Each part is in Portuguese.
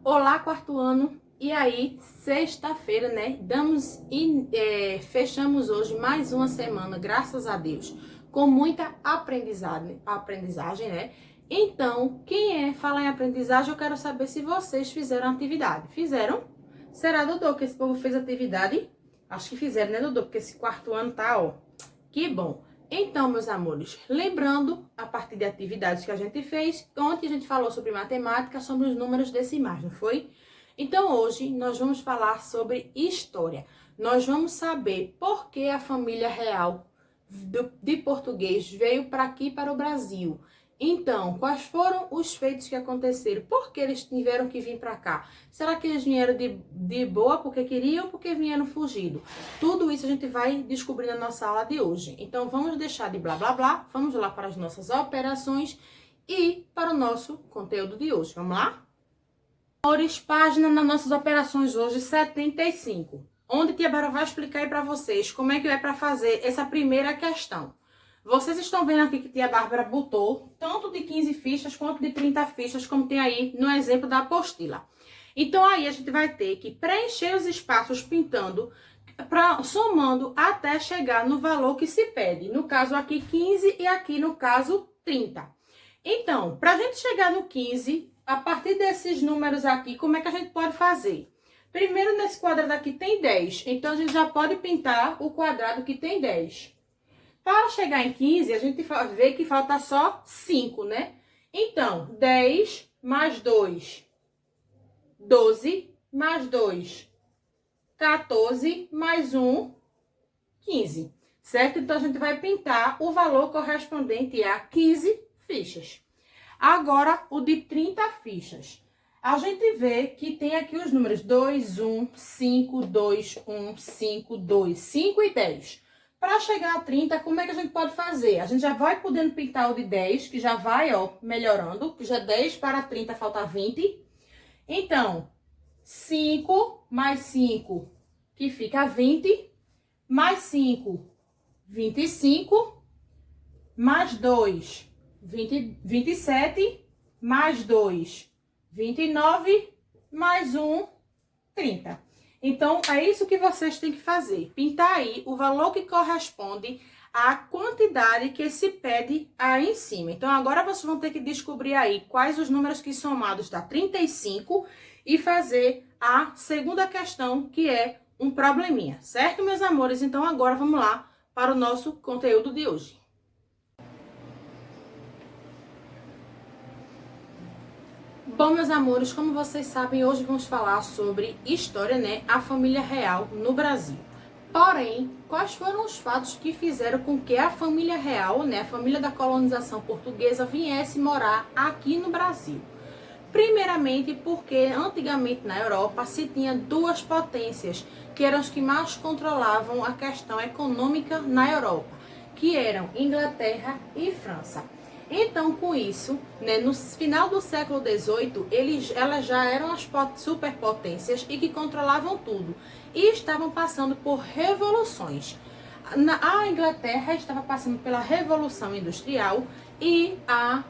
Olá, quarto ano! E aí, sexta-feira, né? Fechamos hoje mais uma semana, graças a Deus, com muita aprendizagem, né? Então, fala em aprendizagem, eu quero saber se vocês fizeram atividade. Fizeram? Será, Dodô, que esse povo fez atividade? Acho que fizeram, né, Dodô? Porque esse quarto ano tá, ó, que bom! Então, meus amores, lembrando, a partir de atividades que a gente fez, ontem a gente falou sobre matemática, sobre os números decimais, não foi? Então, hoje, nós vamos falar sobre história. Nós vamos saber por que a família real de português veio para aqui, para o Brasil. Então, quais foram os feitos que aconteceram? Por que eles tiveram que vir para cá? Será que eles vieram de boa porque queriam ou porque vieram fugido? Tudo isso a gente vai descobrir na nossa aula de hoje. Então, vamos deixar de blá blá blá, vamos lá para as nossas operações e para o nosso conteúdo de hoje. Vamos lá? Página nas nossas operações hoje, 75. Onde Tia Bárbara vai explicar aí para vocês como é que é para fazer essa primeira questão. Vocês estão vendo aqui que Tia Bárbara botou tanto de 15 fichas quanto de 30 fichas, como tem aí no exemplo da apostila. Então, aí a gente vai ter que preencher os espaços pintando, somando até chegar no valor que se pede. No caso aqui 15 e aqui no caso 30. Então, para a gente chegar no 15, a partir desses números aqui, como é que a gente pode fazer? Primeiro, nesse quadrado aqui tem 10. Então, a gente já pode pintar o quadrado que tem 10. Para chegar em 15, a gente vê que falta só 5, né? Então, 10 mais 2, 12 mais 2, 14 mais 1, 15. Certo? Então, a gente vai pintar o valor correspondente a 15 fichas. Agora, o de 30 fichas. A gente vê que tem aqui os números 2, 1, 5, 2, 1, 5, 2, 5 e 10. Para chegar a 30, como é que a gente pode fazer? A gente já vai podendo pintar o de 10, que já vai, ó, melhorando. Já 10 para 30 falta 20. Então, 5 mais 5, que fica 20. Mais 5, 25. Mais 2, 27. Mais 2, 29. Mais 1, 30. Então, é isso que vocês têm que fazer. Pintar aí o valor que corresponde à quantidade que se pede aí em cima. Então, agora vocês vão ter que descobrir aí quais os números que somados dá 35 e fazer a segunda questão, que é um probleminha. Certo, meus amores? Então, agora vamos lá para o nosso conteúdo de hoje. Bom, meus amores, como vocês sabem, hoje vamos falar sobre história, né? A família real no Brasil. Porém, quais foram os fatos que fizeram com que a família real, né? A família da colonização portuguesa viesse morar aqui no Brasil? Primeiramente, porque antigamente na Europa se tinha duas potências, que eram os que mais controlavam a questão econômica na Europa, que eram Inglaterra e França. Então, com isso, né, no final do século XVIII, elas já eram as superpotências e que controlavam tudo. E estavam passando por revoluções. A Inglaterra estava passando pela Revolução Industrial e a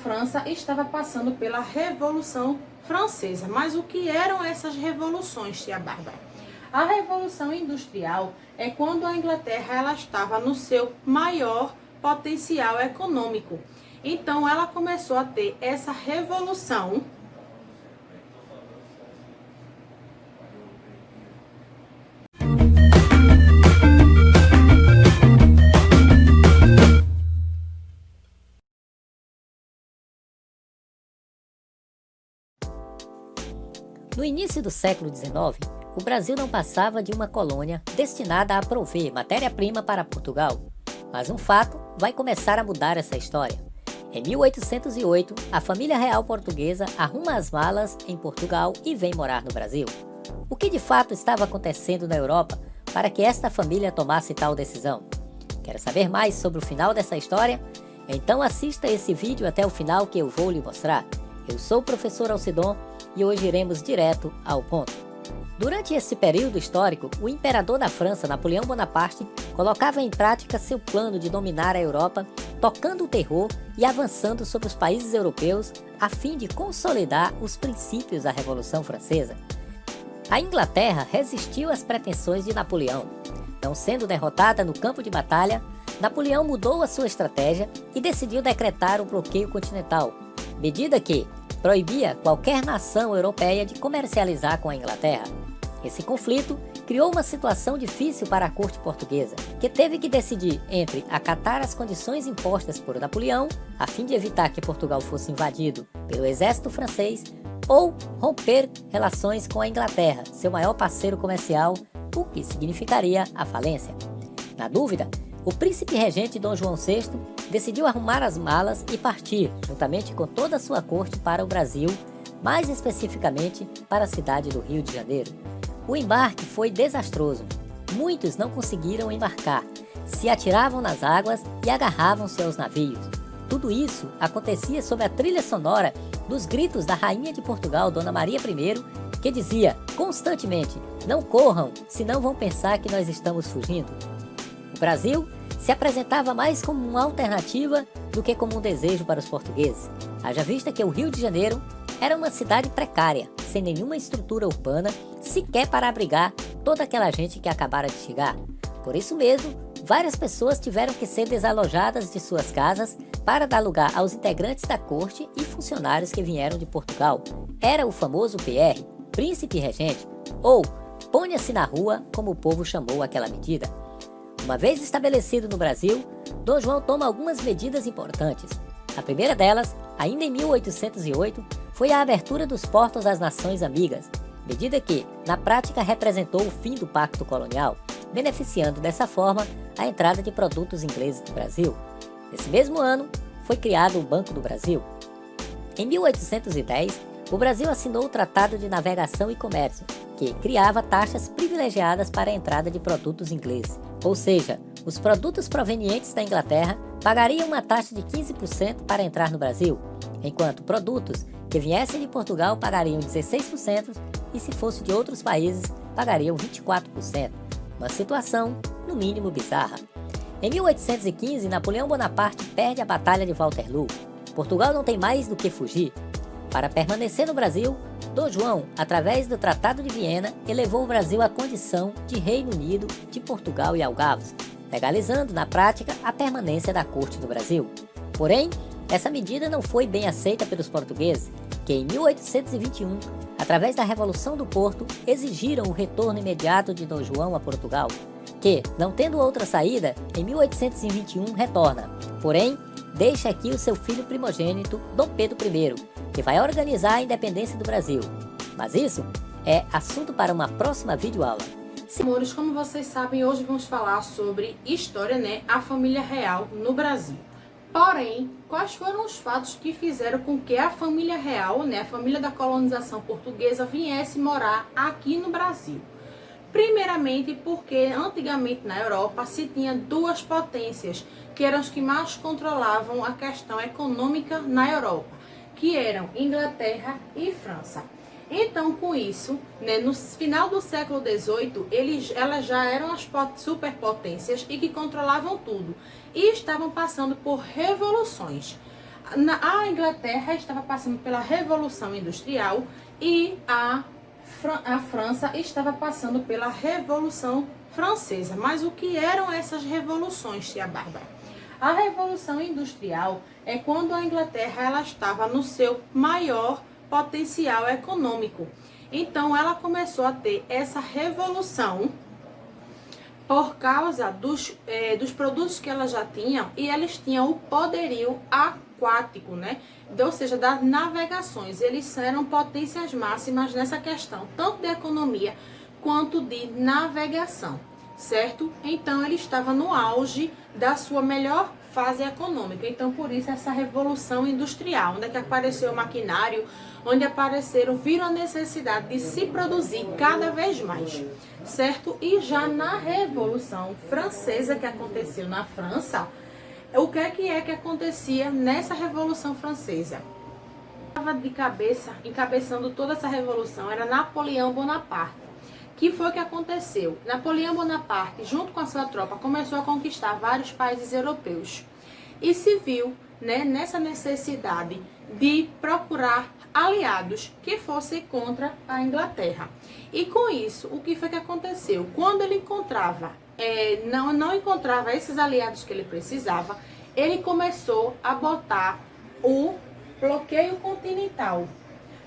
França estava passando pela Revolução Francesa. Mas o que eram essas revoluções, Tia Bárbara? A Revolução Industrial é quando a Inglaterra ela estava no seu maior potencial econômico. Então, ela começou a ter essa revolução No início do século XIX, o Brasil não passava de uma colônia destinada a prover matéria-prima para Portugal. Mas um fato vai começar a mudar essa história. Em 1808, a família real portuguesa arruma as malas em Portugal e vem morar no Brasil. O que de fato estava acontecendo na Europa para que esta família tomasse tal decisão? Quer saber mais sobre o final dessa história? Então assista esse vídeo até o final que eu vou lhe mostrar. Eu sou o professor Alcidon e hoje iremos direto ao ponto. Durante esse período histórico, o imperador da França, Napoleão Bonaparte, colocava em prática seu plano de dominar a Europa, tocando o terror e avançando sobre os países europeus a fim de consolidar os princípios da Revolução Francesa. A Inglaterra resistiu às pretensões de Napoleão. Não sendo derrotada no campo de batalha, Napoleão mudou a sua estratégia e decidiu decretar o bloqueio continental, medida que proibia qualquer nação europeia de comercializar com a Inglaterra. Esse conflito criou uma situação difícil para a corte portuguesa, que teve que decidir entre acatar as condições impostas por Napoleão, a fim de evitar que Portugal fosse invadido pelo exército francês, ou romper relações com a Inglaterra, seu maior parceiro comercial, o que significaria a falência. Na dúvida, o príncipe regente Dom João VI decidiu arrumar as malas e partir, juntamente com toda a sua corte, para o Brasil, mais especificamente para a cidade do Rio de Janeiro. O embarque foi desastroso. Muitos não conseguiram embarcar, se atiravam nas águas e agarravam-se aos navios. Tudo isso acontecia sob a trilha sonora dos gritos da rainha de Portugal, Dona Maria I, que dizia constantemente: "Não corram, senão vão pensar que nós estamos fugindo." O Brasil se apresentava mais como uma alternativa do que como um desejo para os portugueses. Haja vista que o Rio de Janeiro era uma cidade precária, sem nenhuma estrutura urbana, sequer para abrigar toda aquela gente que acabara de chegar. Por isso mesmo, várias pessoas tiveram que ser desalojadas de suas casas para dar lugar aos integrantes da corte e funcionários que vieram de Portugal. Era o famoso PR, Príncipe Regente, ou ponha-se na rua, como o povo chamou aquela medida. Uma vez estabelecido no Brasil, Dom João toma algumas medidas importantes. A primeira delas, ainda em 1808, foi a abertura dos portos às nações amigas, medida que, na prática, representou o fim do pacto colonial, beneficiando dessa forma a entrada de produtos ingleses no Brasil. Nesse mesmo ano, foi criado o Banco do Brasil. Em 1810, o Brasil assinou o Tratado de Navegação e Comércio, que criava taxas privilegiadas para a entrada de produtos ingleses. Ou seja, os produtos provenientes da Inglaterra pagariam uma taxa de 15% para entrar no Brasil, enquanto produtos que viessem de Portugal pagariam 16% e, se fosse de outros países, pagariam 24%. Uma situação, no mínimo, bizarra. Em 1815, Napoleão Bonaparte perde a Batalha de Waterloo. Portugal não tem mais do que fugir. Para permanecer no Brasil, Dom João, através do Tratado de Viena, elevou o Brasil à condição de Reino Unido de Portugal e Algarves, legalizando, na prática, a permanência da corte no Brasil. Porém, essa medida não foi bem aceita pelos portugueses, que em 1821, através da Revolução do Porto, exigiram o retorno imediato de Dom João a Portugal, que, não tendo outra saída, em 1821 retorna. Porém, deixa aqui o seu filho primogênito, Dom Pedro I, que vai organizar a independência do Brasil. Mas isso é assunto para uma próxima videoaula. Amores, como vocês sabem, hoje vamos falar sobre história, a família real no Brasil. Porém, quais foram os fatos que fizeram com que a família real, a família da colonização portuguesa, viesse morar aqui no Brasil? Primeiramente porque antigamente na Europa se tinha duas potências, que eram as que mais controlavam a questão econômica na Europa, que eram Inglaterra e França. Então, com isso, no final do século XVIII, elas já eram as superpotências e que controlavam tudo. E estavam passando por revoluções. A Inglaterra estava passando pela Revolução Industrial e a França estava passando pela Revolução Francesa. Mas o que eram essas revoluções, tia Bárbara? A Revolução Industrial é quando a Inglaterra ela estava no seu maior potencial econômico. Então, ela começou a ter essa revolução por causa dos produtos que ela já tinha, e eles tinham o poderio aquático, ou seja, das navegações. Eles eram potências máximas nessa questão, tanto de economia quanto de navegação, certo? Então, ele estava no auge da sua melhor fase econômica. Então, por isso, essa revolução industrial, onde é que apareceu o maquinário, onde viram a necessidade de se produzir cada vez mais, certo? E já na Revolução Francesa, que aconteceu na França, o que é que acontecia nessa Revolução Francesa? estava de cabeça, encabeçando toda essa revolução, era Napoleão Bonaparte. Que foi o que aconteceu? Napoleão Bonaparte, junto com a sua tropa, começou a conquistar vários países europeus e se viu, né, nessa necessidade de procurar aliados que fossem contra a Inglaterra. E com isso, o que foi que aconteceu? Quando ele encontrava, não encontrava esses aliados que ele precisava, ele começou a botar o bloqueio continental.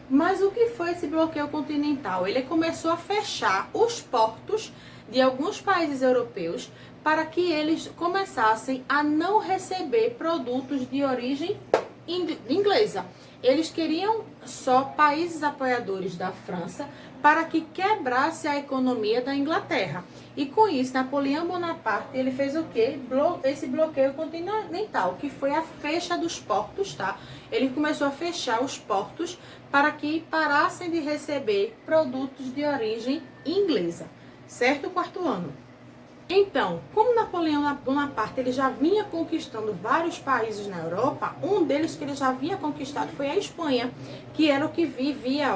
Mas o que foi esse bloqueio continental? Ele começou a fechar os portos de alguns países europeus para que eles começassem a não receber produtos de origem inglesa. Eles queriam só países apoiadores da França para que quebrasse a economia da Inglaterra. E com isso, Napoleão Bonaparte, ele fez o quê? Esse bloqueio continental, que foi a fecha dos portos, tá? Ele começou a fechar os portos para que parassem de receber produtos de origem inglesa. Certo? Quarto ano. Então, como Napoleão Bonaparte ele já vinha conquistando vários países na Europa, um deles que ele já havia conquistado foi a Espanha, que era o que vivia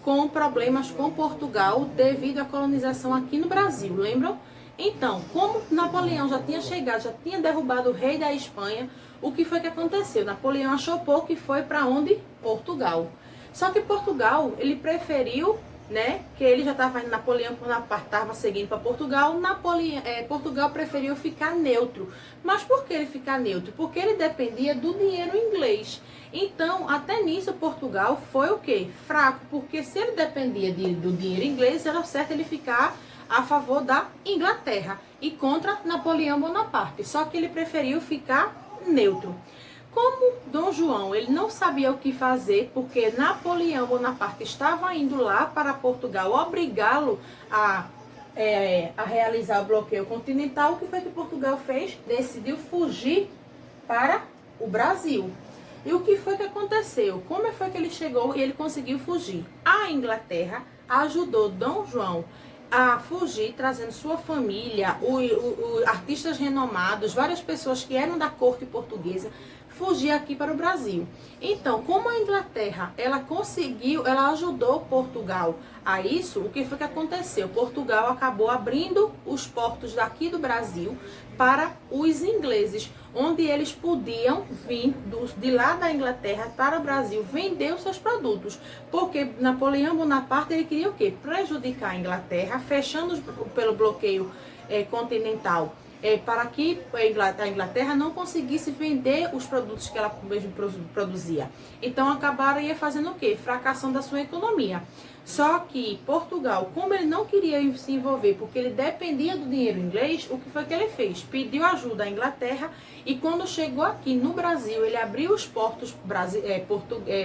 com problemas com Portugal devido à colonização aqui no Brasil, lembram? Então, como Napoleão já tinha chegado, já tinha derrubado o rei da Espanha, o que foi que aconteceu? Napoleão achou pouco e foi para onde? Portugal. Só que Portugal, ele preferiu, né, que ele já estava indo, Napoleão Bonaparte estava seguindo para Portugal, Portugal preferiu ficar neutro. Mas por que ele ficar neutro? Porque ele dependia do dinheiro inglês. Então, até nisso, Portugal foi o quê? Fraco, porque se ele dependia do dinheiro inglês, era certo ele ficar a favor da Inglaterra e contra Napoleão Bonaparte. Só que ele preferiu ficar neutro. Como Dom João ele não sabia o que fazer, porque Napoleão Bonaparte estava indo lá para Portugal obrigá-lo a realizar o bloqueio continental, o que foi que Portugal fez? Decidiu fugir para o Brasil. E o que foi que aconteceu? Como foi que ele chegou e ele conseguiu fugir? A Inglaterra ajudou Dom João a fugir, trazendo sua família, artistas renomados, várias pessoas que eram da corte portuguesa, fugir aqui para o Brasil. Então, como a Inglaterra, ela ajudou Portugal a isso, o que foi que aconteceu? Portugal acabou abrindo os portos daqui do Brasil para os ingleses, onde eles podiam vir de lá da Inglaterra para o Brasil vender os seus produtos. Porque Napoleão Bonaparte, ele queria o quê? Prejudicar a Inglaterra, fechando pelo bloqueio continental. Para que a Inglaterra não conseguisse vender os produtos que ela mesmo produzia. Então acabaram fazendo o quê? Fracassando a sua economia. Só que Portugal, como ele não queria se envolver, porque ele dependia do dinheiro inglês, o que foi que ele fez? Pediu ajuda à Inglaterra e quando chegou aqui no Brasil, ele abriu os portos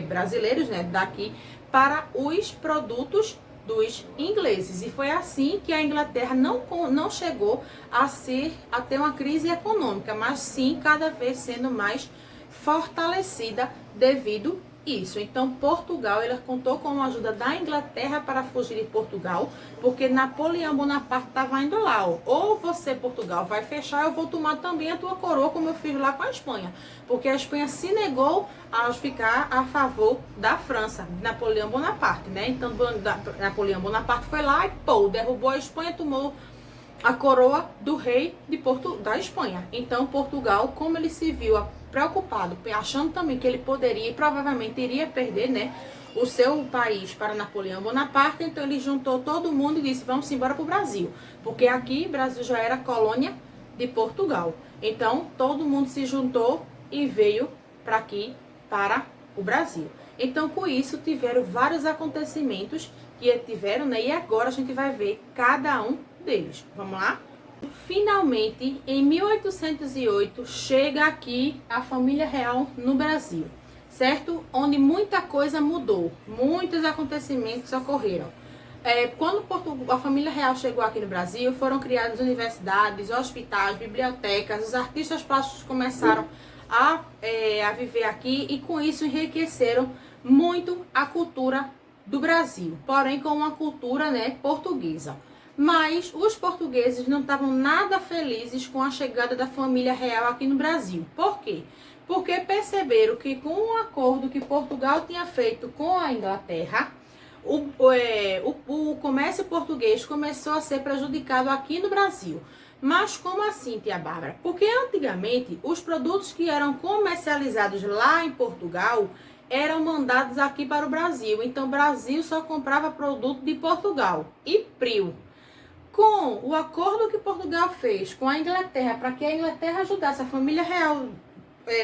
brasileiros, né, daqui para os produtos dos ingleses. E foi assim que a Inglaterra não chegou a ter uma crise econômica, mas sim cada vez sendo mais fortalecida devido a isso. Então Portugal, ele contou com a ajuda da Inglaterra para fugir de Portugal, porque Napoleão Bonaparte estava indo lá, ou você, Portugal, vai fechar, eu vou tomar também a tua coroa, como eu fiz lá com a Espanha, porque a Espanha se negou a ficar a favor da França, de Napoleão Bonaparte, né? Então Napoleão Bonaparte foi lá e derrubou a Espanha, tomou a coroa do rei da Espanha. Então Portugal, como ele se viu preocupado, achando também que ele poderia e provavelmente iria perder, né, o seu país para Napoleão Bonaparte, então ele juntou todo mundo e disse, vamos embora para o Brasil, porque aqui o Brasil já era colônia de Portugal. Então todo mundo se juntou e veio para aqui, para o Brasil. Então com isso tiveram vários acontecimentos que tiveram, né, e agora a gente vai ver cada um deles. Vamos lá? Finalmente, em 1808, chega aqui a família real no Brasil, certo? Onde muita coisa mudou, muitos acontecimentos ocorreram. Quando a família real chegou aqui no Brasil, foram criadas universidades, hospitais, bibliotecas, os artistas plásticos começaram a viver aqui e com isso enriqueceram muito a cultura do Brasil, porém com uma cultura, né, portuguesa. Mas os portugueses não estavam nada felizes com a chegada da família real aqui no Brasil. Por quê? porque perceberam que com o acordo que Portugal tinha feito com a Inglaterra, o comércio português começou a ser prejudicado aqui no Brasil. Mas como assim, tia Bárbara? Porque antigamente os produtos que eram comercializados lá em Portugal eram mandados aqui para o Brasil. Então o Brasil só comprava produto de Portugal e prio. Com o acordo que Portugal fez com a Inglaterra, para que a Inglaterra ajudasse a família real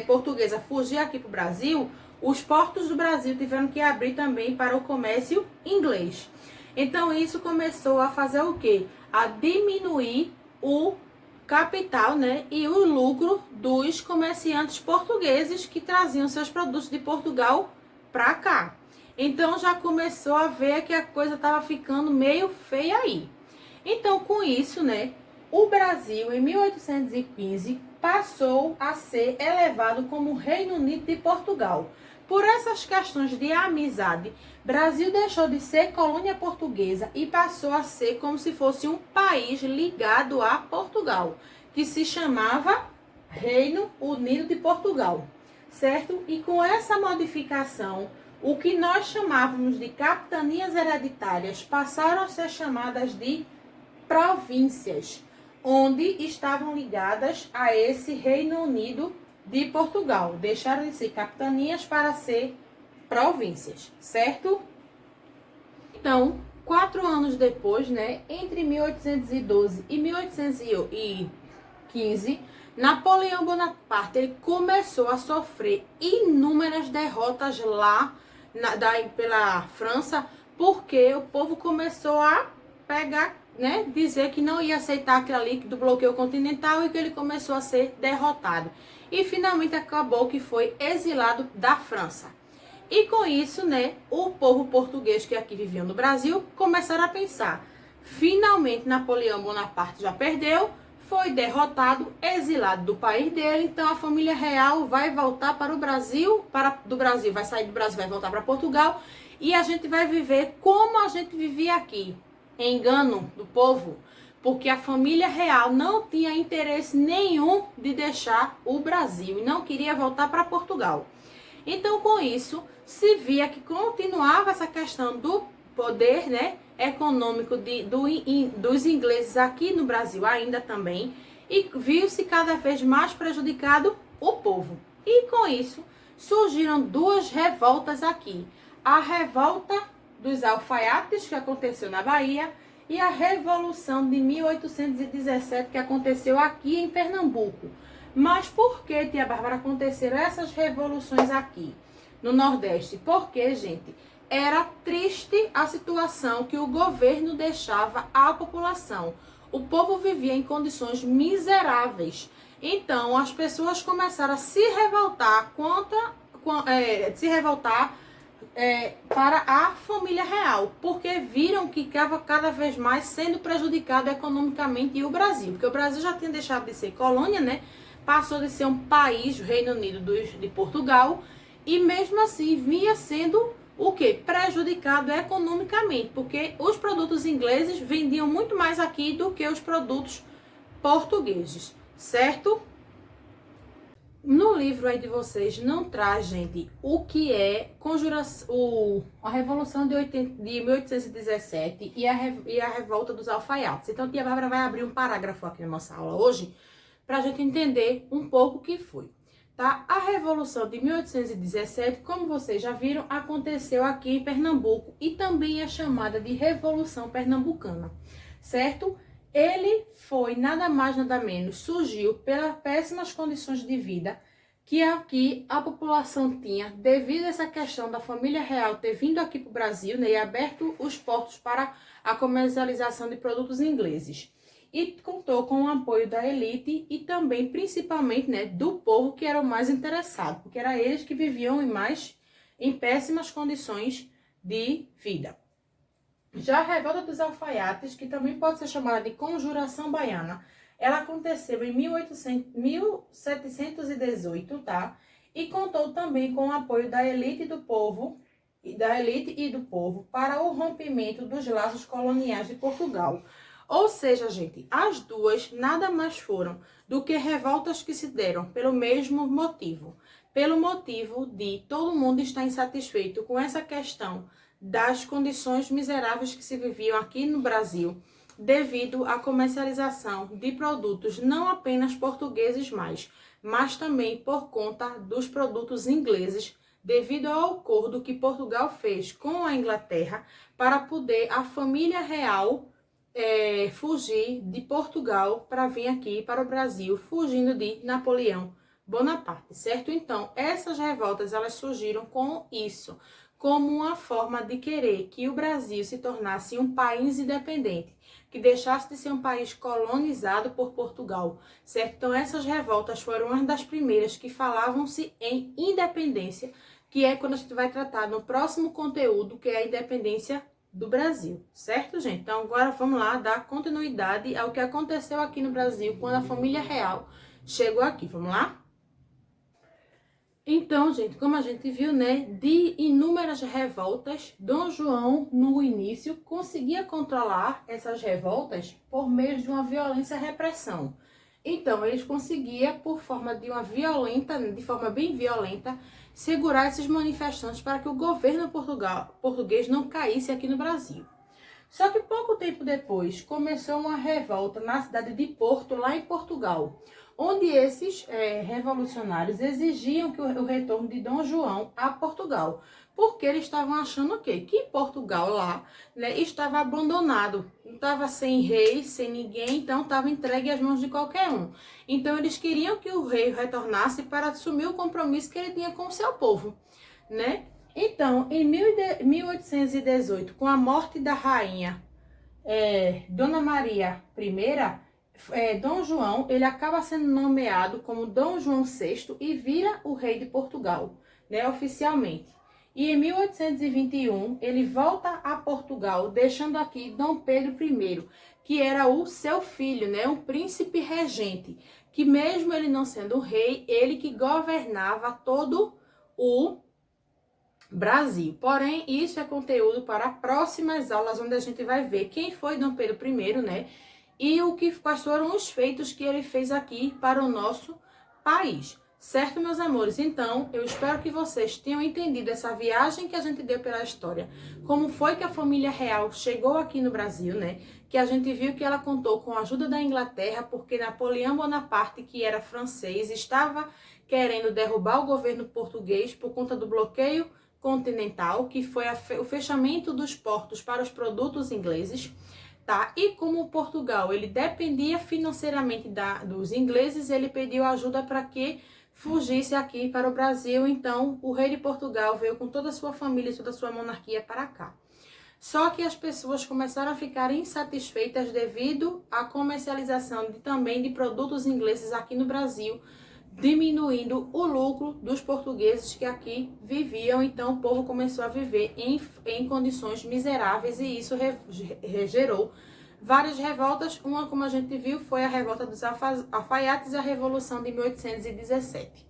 portuguesa a fugir aqui para o Brasil, os portos do Brasil tiveram que abrir também para o comércio inglês. Então isso começou a fazer o quê? A diminuir o capital, né, e o lucro dos comerciantes portugueses que traziam seus produtos de Portugal para cá. Então já começou a ver que a coisa estava ficando meio feia aí. Então com isso, né, o Brasil em 1815 passou a ser elevado como Reino Unido de Portugal. Por essas questões de amizade, Brasil deixou de ser colônia portuguesa e passou a ser como se fosse um país ligado a Portugal, que se chamava Reino Unido de Portugal, certo? E com essa modificação, o que nós chamávamos de capitanias hereditárias passaram a ser chamadas de províncias, onde estavam ligadas a esse Reino Unido de Portugal. Deixaram de ser capitanias para ser províncias, certo? Então, 4 anos depois, né, entre 1812 e 1815, Napoleão Bonaparte ele começou a sofrer inúmeras derrotas lá pela França, porque o povo começou a pegar, né, dizer que não ia aceitar aquilo ali do bloqueio continental e que ele começou a ser derrotado. E finalmente acabou que foi exilado da França. E com isso, né, o povo português que aqui vivia no Brasil começaram a pensar: finalmente Napoleão Bonaparte já perdeu, foi derrotado, exilado do país dele, então a família real vai voltar para o Brasil, vai sair do Brasil, vai voltar para Portugal, e a gente vai viver como a gente vivia aqui. Engano do povo, porque a família real não tinha interesse nenhum de deixar o Brasil e não queria voltar para Portugal. Então, com isso, se via que continuava essa questão do poder, né, econômico dos ingleses aqui no Brasil ainda também, e viu-se cada vez mais prejudicado o povo. E com isso, surgiram 2 revoltas aqui. A revolta dos alfaiates, que aconteceu na Bahia, e a Revolução de 1817, que aconteceu aqui em Pernambuco. Mas por que, tia Bárbara, aconteceram essas revoluções aqui no Nordeste? Porque, gente, era triste a situação que o governo deixava à população. O povo vivia em condições miseráveis. Então, as pessoas começaram a se revoltar para a família real, porque viram que estava cada vez mais sendo prejudicado economicamente o Brasil, porque o Brasil já tinha deixado de ser colônia, né? Passou de ser um país, o Reino Unido de Portugal, e mesmo assim vinha sendo o quê? Prejudicado economicamente, porque os produtos ingleses vendiam muito mais aqui do que os produtos portugueses, certo? No livro aí de vocês não traz, gente, o que é a Revolução de 1817 e a Revolta dos Alfaiates. Então, a tia Bárbara vai abrir um parágrafo aqui na nossa aula hoje para a gente entender um pouco o que foi. Tá? A Revolução de 1817, como vocês já viram, aconteceu aqui em Pernambuco e também é chamada de Revolução Pernambucana, certo? Ele foi nada mais nada menos, surgiu pelas péssimas condições de vida que aqui a população tinha devido a essa questão da família real ter vindo aqui para o Brasil, né, e aberto os portos para a comercialização de produtos ingleses. E contou com o apoio da elite e também, principalmente, né, do povo que era o mais interessado, porque era eles que viviam em péssimas condições de vida. Já a Revolta dos Alfaiates, que também pode ser chamada de Conjuração Baiana, ela aconteceu em 1718, tá? E contou também com o apoio da elite e do povo para o rompimento dos laços coloniais de Portugal. Ou seja, gente, as duas nada mais foram do que revoltas que se deram pelo mesmo motivo. Pelo motivo de todo mundo estar insatisfeito com essa questão das condições miseráveis que se viviam aqui no Brasil, devido à comercialização de produtos não apenas portugueses mais, mas também por conta dos produtos ingleses, devido ao acordo que Portugal fez com a Inglaterra para poder a família real fugir de Portugal para vir aqui para o Brasil, fugindo de Napoleão Bonaparte, certo? Então, essas revoltas, elas surgiram com isso, como uma forma de querer que o Brasil se tornasse um país independente, que deixasse de ser um país colonizado por Portugal, certo? Então, essas revoltas foram uma das primeiras que falavam-se em independência, que é quando a gente vai tratar no próximo conteúdo, que é a independência do Brasil, certo, gente? Então, agora vamos lá dar continuidade ao que aconteceu aqui no Brasil quando a família real chegou aqui. Vamos lá? Então, gente, como a gente viu, né, de inúmeras revoltas, Dom João, no início, conseguia controlar essas revoltas por meio de uma violência e repressão. Então, eles conseguiam, por forma de forma bem violenta, segurar esses manifestantes para que o governo português não caísse aqui no Brasil. Só que pouco tempo depois começou uma revolta na cidade de Porto, lá em Portugal, onde esses revolucionários exigiam que o retorno de Dom João a Portugal, porque eles estavam achando o quê? Que Portugal lá, né, estava abandonado, estava sem rei, sem ninguém, então estava entregue às mãos de qualquer um. Então eles queriam que o rei retornasse para assumir o compromisso que ele tinha com o seu povo, né? Então, em 1818, com a morte da rainha Dona Maria I, Dom João, ele acaba sendo nomeado como Dom João VI e vira o rei de Portugal, né, oficialmente. E em 1821, ele volta a Portugal, deixando aqui Dom Pedro I, que era o seu filho, né, um príncipe regente, que mesmo ele não sendo rei, ele que governava todo o Brasil. Porém, isso é conteúdo para próximas aulas, onde a gente vai ver quem foi Dom Pedro I, né? E quais foram os feitos que ele fez aqui para o nosso país. Certo, meus amores? Então, eu espero que vocês tenham entendido essa viagem que a gente deu pela história. Como foi que a família real chegou aqui no Brasil, né? Que a gente viu que ela contou com a ajuda da Inglaterra, porque Napoleão Bonaparte, que era francês, estava querendo derrubar o governo português por conta do bloqueio continental, que foi o fechamento dos portos para os produtos ingleses, tá? E como Portugal, ele dependia financeiramente dos ingleses, ele pediu ajuda para que fugisse aqui para o Brasil. Então, o rei de Portugal veio com toda a sua família e toda a sua monarquia para cá. Só que as pessoas começaram a ficar insatisfeitas devido à comercialização também de produtos ingleses aqui no Brasil, diminuindo o lucro dos portugueses que aqui viviam. Então o povo começou a viver em condições miseráveis e isso gerou várias revoltas. Uma, como a gente viu, foi a revolta dos alfaiates e a Revolução de 1817.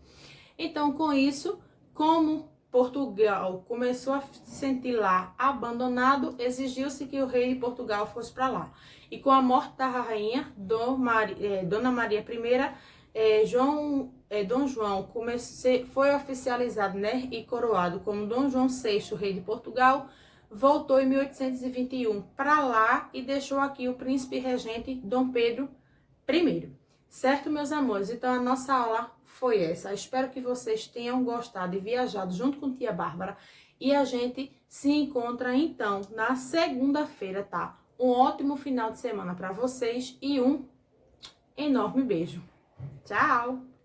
Então, com isso, como Portugal começou a se sentir lá abandonado, exigiu-se que o rei de Portugal fosse para lá. E com a morte da rainha Dona Maria I, Dom João foi oficializado, né, e coroado como Dom João VI, rei de Portugal, voltou em 1821 para lá e deixou aqui o príncipe regente Dom Pedro I. Certo, meus amores? Então a nossa aula foi essa. Espero que vocês tenham gostado e viajado junto com tia Bárbara. E a gente se encontra então na segunda-feira, tá? Um ótimo final de semana para vocês e um enorme beijo. Tchau!